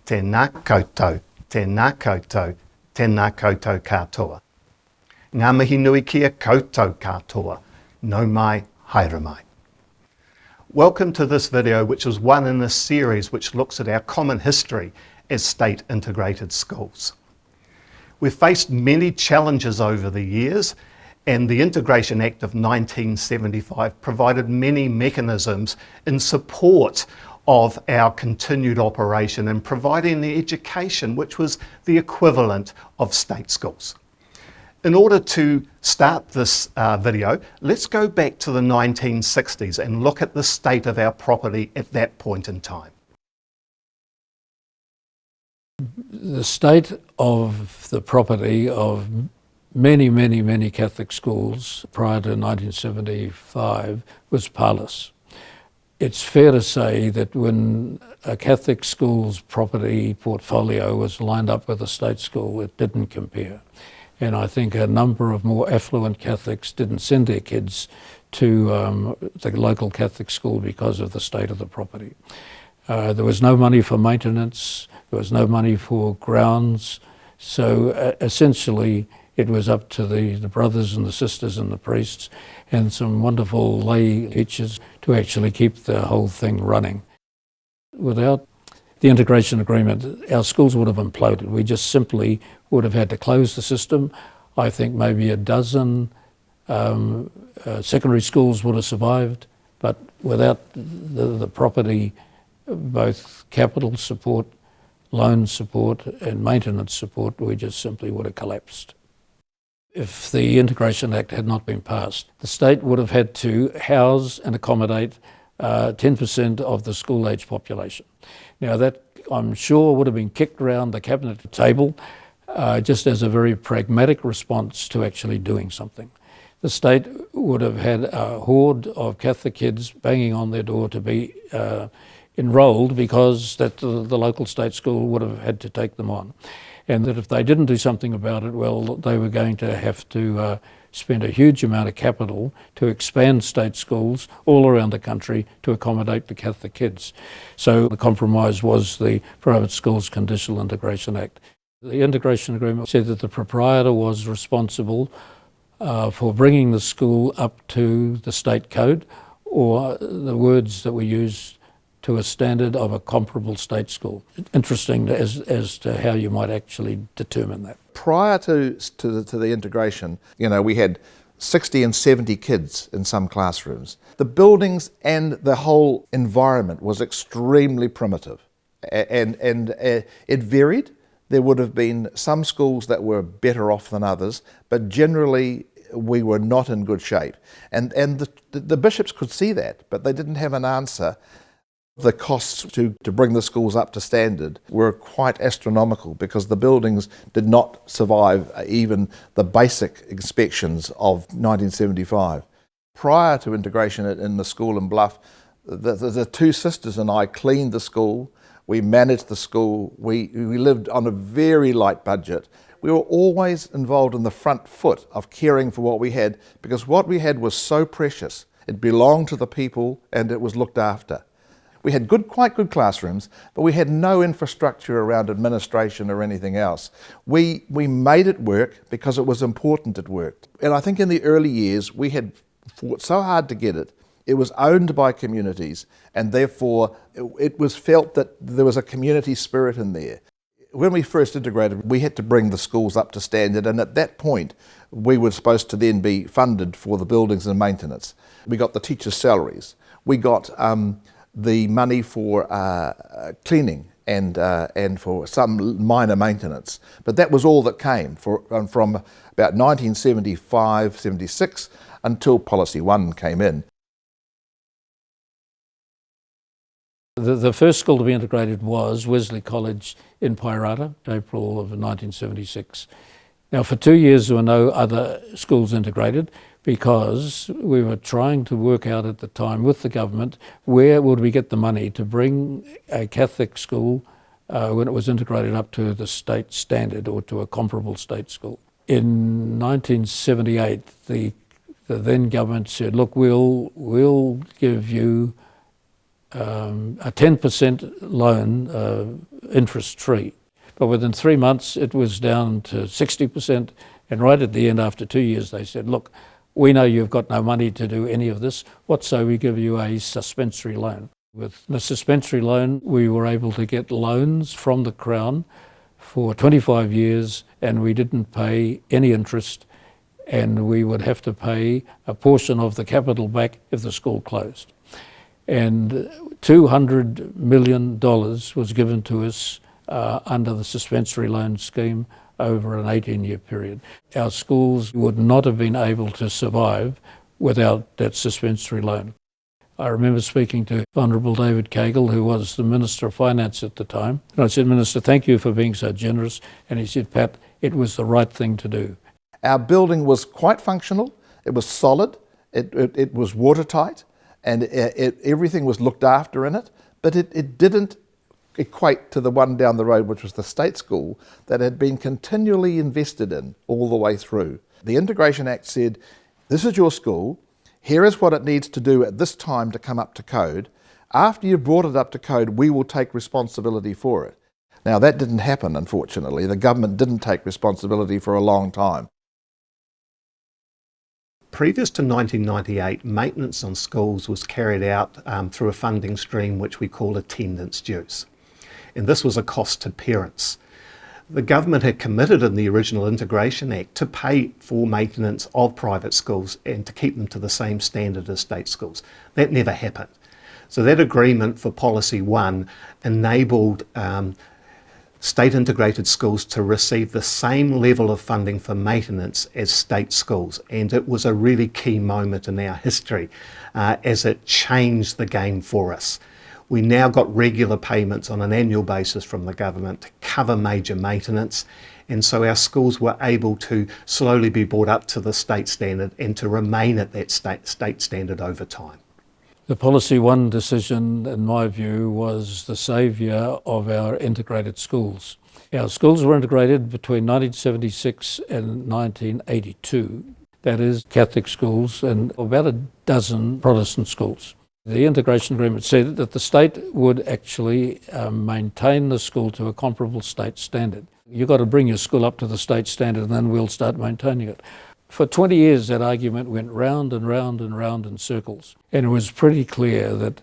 Tēnā koutou, tēnā koutou, tēnā koutou katoa. Ngā mihi nui kia koutou katoa, nau mai, haere mai. Welcome to this video, which is one in a series which looks at our common history as state integrated schools. We've faced many challenges over the years, and the Integration Act of 1975 provided many mechanisms in support of our continued operation and providing the education which was the equivalent of state schools. In order to start this video, let's go back to the 1960s and look at the state of our property at that point in time. The state of the property of many Catholic schools prior to 1975 was parlous. It's fair to say that when a Catholic school's property portfolio was lined up with a state school, it didn't compare. And I think a number of more affluent Catholics didn't send their kids to the local Catholic school because of the state of the property. There was no money for maintenance, there was no money for grounds, so essentially it was up to the brothers and the sisters and the priests and some wonderful lay teachers to actually keep the whole thing running. Without the integration agreement, our schools would have imploded. We just simply would have had to close the system. I think maybe a dozen secondary schools would have survived, but without the property, both capital support, loan support and maintenance support, we just simply would have collapsed. If the Integration Act had not been passed, the state would have had to house and accommodate 10% of the school-age population. Now that, I'm sure, would have been kicked around the cabinet table just as a very pragmatic response to actually doing something. The state would have had a horde of Catholic kids banging on their door to be enrolled because that the local state school would have had to take them on. And that if they didn't do something about it, well, they were going to have to spend a huge amount of capital to expand state schools all around the country to accommodate the Catholic kids. So the compromise was the Private Schools Conditional Integration Act. The integration agreement said that the proprietor was responsible for bringing the school up to the state code, or the words that were used, to a standard of a comparable state school. Interesting as to how you might actually determine that. Prior to the integration, we had 60 and 70 kids in some classrooms. The buildings and the whole environment was extremely primitive, and it varied. There would have been some schools that were better off than others, but generally we were not in good shape. And the bishops could see that, but they didn't have an answer. The costs to bring the schools up to standard were quite astronomical because the buildings did not survive even the basic inspections of 1975. Prior to integration in the school in Bluff, the two sisters and I cleaned the school, we managed the school, we lived on a very light budget. We were always involved in the front foot of caring for what we had because what we had was so precious. It belonged to the people and it was looked after. We had quite good classrooms, but we had no infrastructure around administration or anything else. We made it work because it was important it worked. And I think in the early years, we had fought so hard to get it. It was owned by communities, and therefore it was felt that there was a community spirit in there. When we first integrated, we had to bring the schools up to standard, and at that point, we were supposed to then be funded for the buildings and maintenance. We got the teachers' salaries. We got the money for cleaning and for some minor maintenance. But that was all that came from about 1975, 76 until Policy 1 came in. The first school to be integrated was Wesley College in Pairata, April of 1976. Now for 2 years there were no other schools integrated, because we were trying to work out at the time with the government where would we get the money to bring a Catholic school when it was integrated up to the state standard or to a comparable state school. In 1978, the then government said, look, we'll give you a 10% loan interest-free. But within 3 months, it was down to 60%. And right at the end, after 2 years, they said, look, we know you've got no money to do any of this. What so we give you a suspensory loan? With the suspensory loan, we were able to get loans from the Crown for 25 years, and we didn't pay any interest, and we would have to pay a portion of the capital back if the school closed. And $200 million was given to us under the suspensory loan scheme over an 18-year period. Our schools would not have been able to survive without that suspensory loan. I remember speaking to Honourable David Cagle, who was the Minister of Finance at the time, and I said, Minister, thank you for being so generous. And he said, Pat, it was the right thing to do. Our building was quite functional, it was solid, it was watertight, and everything was looked after in it, but it didn't equate to the one down the road, which was the state school, that had been continually invested in all the way through. The Integration Act said, this is your school, here is what it needs to do at this time to come up to code. After you've brought it up to code, we will take responsibility for it. Now that didn't happen, unfortunately. The government didn't take responsibility for a long time. Previous to 1998, maintenance on schools was carried out through a funding stream which we call attendance dues. And this was a cost to parents. The government had committed in the original Integration Act to pay for maintenance of private schools and to keep them to the same standard as state schools. That never happened. So that agreement for Policy 1 enabled state integrated schools to receive the same level of funding for maintenance as state schools. And it was a really key moment in our history as it changed the game for us. We now got regular payments on an annual basis from the government to cover major maintenance, and so our schools were able to slowly be brought up to the state standard and to remain at that state standard over time. The Policy 1 decision, in my view, was the saviour of our integrated schools. Our schools were integrated between 1976 and 1982. That is, Catholic schools and about a dozen Protestant schools. The integration agreement said that the state would actually maintain the school to a comparable state standard. You've got to bring your school up to the state standard and then we'll start maintaining it. For 20 years that argument went round and round and round in circles, and it was pretty clear that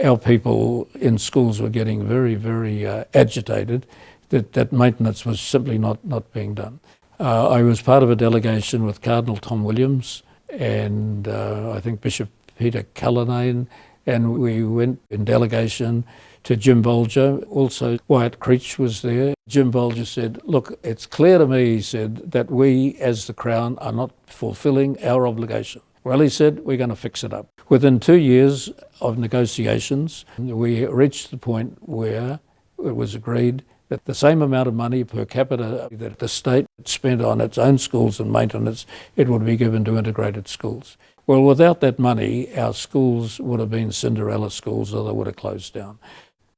our people in schools were getting very, very agitated that maintenance was simply not being done. I was part of a delegation with Cardinal Tom Williams and I think Bishop Peter Cullinane, and we went in delegation to Jim Bolger. Also, Wyatt Creech was there. Jim Bolger said, look, it's clear to me, he said, that we as the Crown are not fulfilling our obligation. Well, he said, we're going to fix it up. Within 2 years of negotiations, we reached the point where it was agreed that the same amount of money per capita that the state spent on its own schools and maintenance, it would be given to integrated schools. Well, without that money, our schools would have been Cinderella schools, or they would have closed down.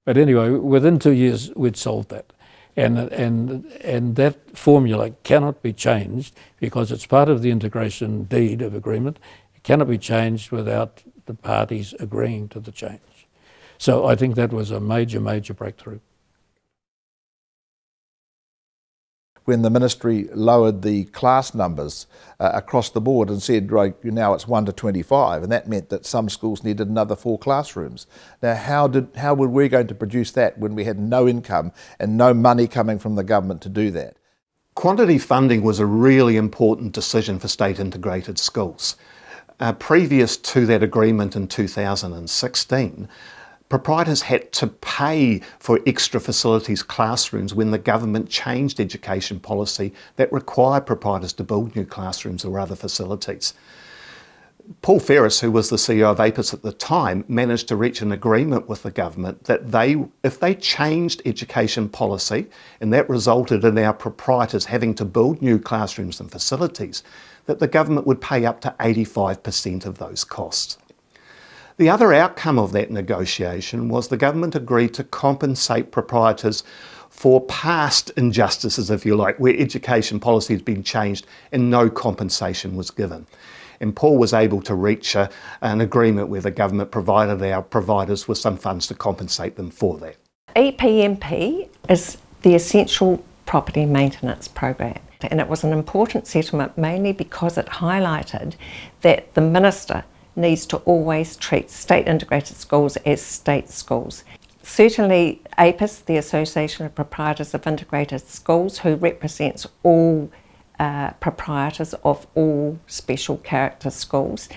But anyway, within 2 years, we'd solved that. And that formula cannot be changed because it's part of the integration deed of agreement. It cannot be changed without the parties agreeing to the change. So I think that was a major, major breakthrough. When the ministry lowered the class numbers across the board and said, right, now it's 1 to 25, and that meant that some schools needed another 4 classrooms. Now, how were we going to produce that when we had no income and no money coming from the government to do that? Quantity funding was a really important decision for state integrated schools. Previous to that agreement in 2016, proprietors had to pay for extra facilities classrooms when the government changed education policy that required proprietors to build new classrooms or other facilities. Paul Ferris, who was the CEO of APIS at the time, managed to reach an agreement with the government that if they changed education policy, and that resulted in our proprietors having to build new classrooms and facilities, that the government would pay up to 85% of those costs. The other outcome of that negotiation was the government agreed to compensate proprietors for past injustices, if you like, where education policy has been changed and no compensation was given. And Paul was able to reach an agreement where the government provided our providers with some funds to compensate them for that. EPMP is the Essential Property Maintenance Program, and it was an important settlement mainly because it highlighted that the Minister needs to always treat state integrated schools as state schools. Certainly APIS, the Association of Proprietors of Integrated Schools, who represents all proprietors of all special character schools,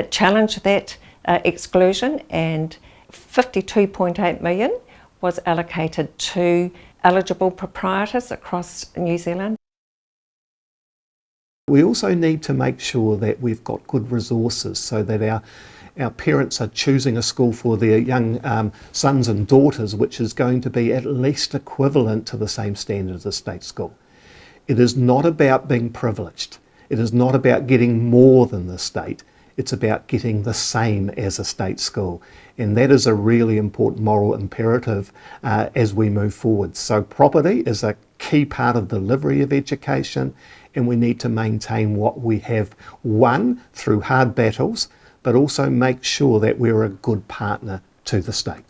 challenged that exclusion, and 52.8 million was allocated to eligible proprietors across New Zealand. We also need to make sure that we've got good resources so that our parents are choosing a school for their young sons and daughters which is going to be at least equivalent to the same standard as a state school. It is not about being privileged. It is not about getting more than the state. It's about getting the same as a state school. And that is a really important moral imperative as we move forward. So property is a key part of delivery of education, and we need to maintain what we have won through hard battles, but also make sure that we're a good partner to the state.